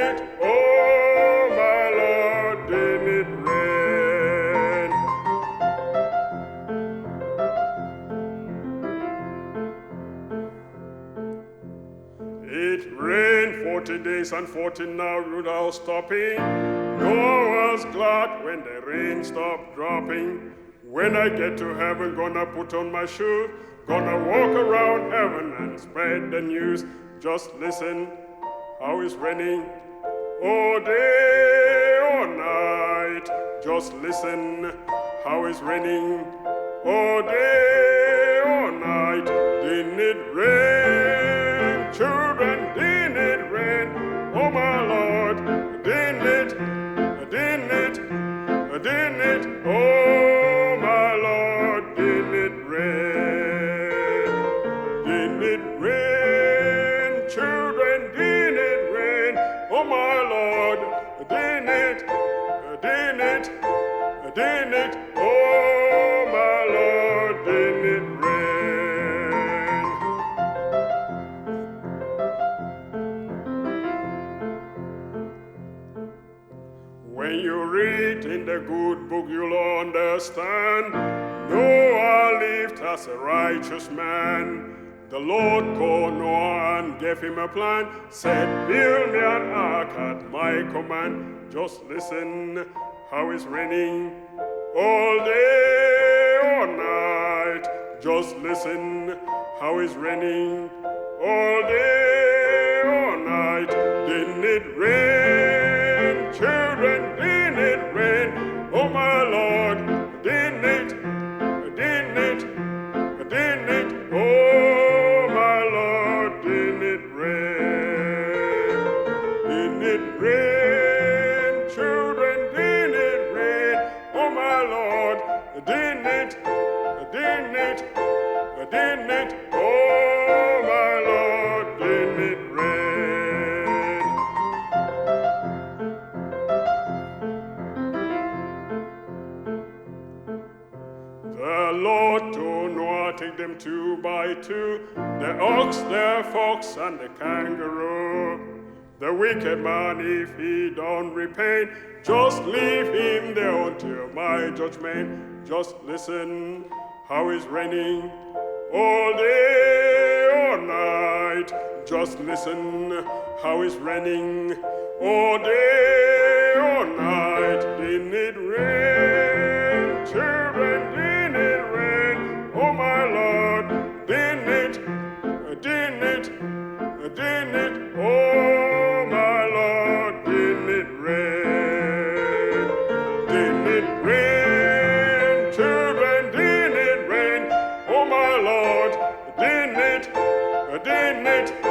it, oh my Lord, didn't it rain? It rained 40 days and 40 nights without stopping. Noah was glad when the rain stopped dropping. When I get to heaven, gonna put on my shoes, gonna walk around heaven and spread the news. Just listen how it's raining all day, all night. Just listen how it's raining all day, all night. Didn't it rain, children? Didn't it rain? Oh my Lord, didn't it? Didn't it? Didn't it? Oh my Lord, didn't it rain? Didn't it rain, children? Didn't it rain? Oh my Lord, didn't it? Didn't it? Didn't it? Oh my Lord, didn't it rain? When you read in the good book, you'll understand Noah lived as a righteous man. The Lord called Noah and gave him a plan, said, build me an ark at my command. Just listen how it's raining all day, all night. Just listen how it's raining all day, all night. Didn't it rain, children? Didn't it rain? Oh my Lord, didn't it? Didn't it? Didn't it? Oh my Lord, didn't it rain? Didn't it rain, children? Didn't it rain? Oh my Lord, didn't it? Didn't it? Didn't it? Oh my Lord, didn't it rain? The Lord told Noah, take them 2 by 2, the ox, the fox, and the kangaroo. The wicked man, if he don't repent, just leave him there until my judgment. Just listen how it's raining all day, all night. Just listen how it's raining all day, all night. Didn't it rain, children? Didn't it rain? Oh my Lord, didn't it? Didn't it? Didn't it? Oh my Lord, didn't it rain? Didn't it rain, children? Didn't it rain? Oh my Lord, didn't it? Didn't it?